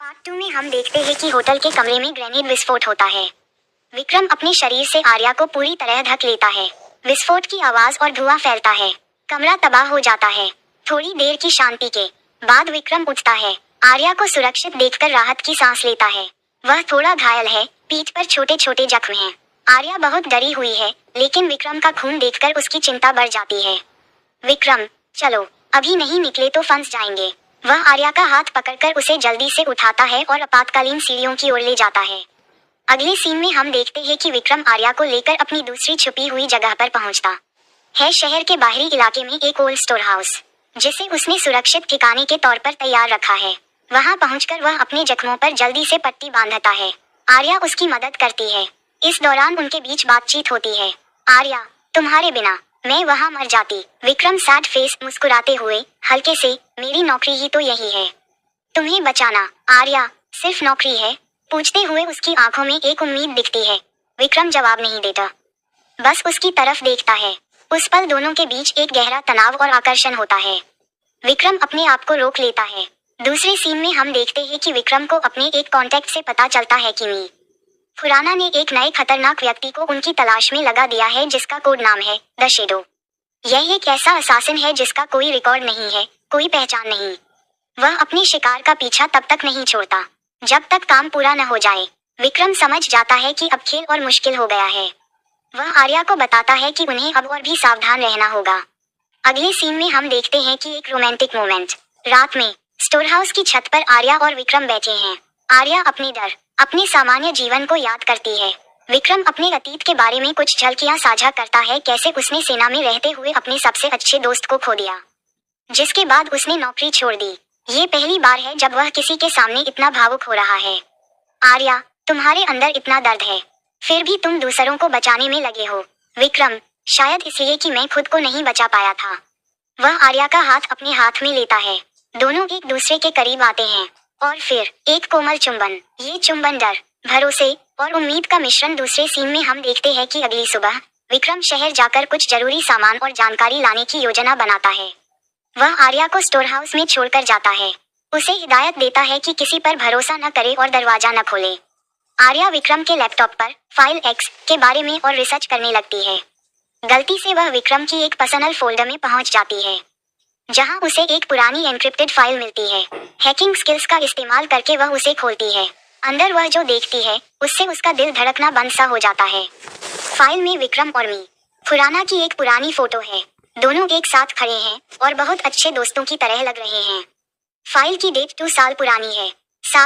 Part 2 में हम देखते हैं कि होटल के कमरे में ग्रेनेड विस्फोट होता है। विक्रम अपने शरीर से आर्या को पूरी तरह ढक लेता है। विस्फोट की आवाज और धुआं फैलता है। कमरा तबाह हो जाता है। थोड़ी देर की शांति के बाद विक्रम उठता है। आर्या को सुरक्षित देखकर राहत की सांस लेता है। वह थोड़ा घायल है, पीठ पर छोटे छोटे जख्म हैं। आर्या बहुत डरी हुई है, लेकिन विक्रम का खून देखकर उसकी चिंता बढ़ जाती है। विक्रम, चलो, अभी नहीं निकले तो फंस जाएंगे। वह आर्या का हाथ पकड़कर उसे जल्दी से उठाता है और आपातकालीन सीढ़ियों की ओर ले जाता है। अगले सीन में हम देखते हैं कि विक्रम आर्या को लेकर अपनी दूसरी छुपी हुई जगह पर पहुंचता है। शहर के बाहरी इलाके में एक ओल्ड स्टोर हाउस, जिसे उसने सुरक्षित ठिकाने के तौर पर तैयार रखा है। वहां पहुंचकर वह अपने जख्मों पर जल्दी से पट्टी बांधता है। आर्या उसकी मदद करती है। इस दौरान उनके बीच बातचीत होती है। आर्या, तुम्हारे बिना मैं वहां मर जाती। विक्रम सैड फेस मुस्कुराते हुए हल्के से, मेरी नौकरी ही तो यही है, तुम्हें बचाना। आर्या, सिर्फ नौकरी है? पूछते हुए उसकी आंखों में एक उम्मीद दिखती है। विक्रम जवाब नहीं देता, बस उसकी तरफ देखता है। उस पल दोनों के बीच एक गहरा तनाव और आकर्षण होता है। विक्रम अपने आप को रोक लेता है। दूसरे सीन में हम देखते हैं कि विक्रम को अपने एक कॉन्टेक्ट से पता चलता है कि मी खुराना ने एक नए खतरनाक व्यक्ति को उनकी तलाश में लगा दिया है, जिसका कोड नाम है द शैडो। यह एक ऐसा असासिन है जिसका कोई रिकॉर्ड नहीं है, कोई पहचान नहीं। वह अपने शिकार का पीछा तब तक नहीं छोड़ता जब तक काम पूरा न हो जाए। विक्रम समझ जाता है कि अब खेल और मुश्किल हो गया है। वह आर्या को बताता है कि उन्हें अब और भी सावधान रहना होगा। अगले सीन में हम देखते हैं कि एक रोमांटिक मोमेंट। रात में स्टोर हाउस की छत पर आर्या और विक्रम बैठे हैं। आर्या अपने डर, अपने सामान्य जीवन को याद करती है। विक्रम अपने अतीत के बारे में कुछ झलकियां साझा करता है, कैसे उसने सेना में रहते हुए अपने सबसे अच्छे दोस्त को खो दिया, जिसके बाद उसने नौकरी छोड़ दी। ये पहली बार है जब वह किसी के सामने इतना भावुक हो रहा है। आर्या, तुम्हारे अंदर इतना दर्द है, फिर भी तुम दूसरों को बचाने में लगे हो। विक्रम, शायद इसलिए कि मैं खुद को नहीं बचा पाया था। वह आर्या का हाथ अपने हाथ में लेता है। दोनों एक दूसरे के करीब आते हैं और फिर एक कोमल चुंबन। ये चुंबन डर, भरोसे और उम्मीद का मिश्रण। दूसरे सीन में हम देखते हैं कि अगली सुबह विक्रम शहर जाकर कुछ जरूरी सामान और जानकारी लाने की योजना बनाता है। वह आर्या को स्टोर हाउस में छोड़कर जाता है। उसे हिदायत देता है कि किसी पर भरोसा न करे और दरवाजा न खोले। आर्या विक्रम के लैपटॉप पर फाइल एक्स के बारे में और रिसर्च करने लगती है। गलती से वह विक्रम की एक पर्सनल फोल्डर में पहुंच जाती है, जहां उसे एक पुरानी एन्क्रिप्टेड फाइल मिलती है। हैकिंग स्किल्स का इस्तेमाल करके वह उसे खोलती है। अंदर वह जो देखती है, उससे उसका दिल धड़कना बंद सा हो जाता है। फाइल में विक्रम और मी खुराना की एक पुरानी फोटो है। दोनों एक साथ खड़े हैं और बहुत अच्छे दोस्तों की तरह लग रहे हैं। फाइल की डेट 2 साल पुरानी है।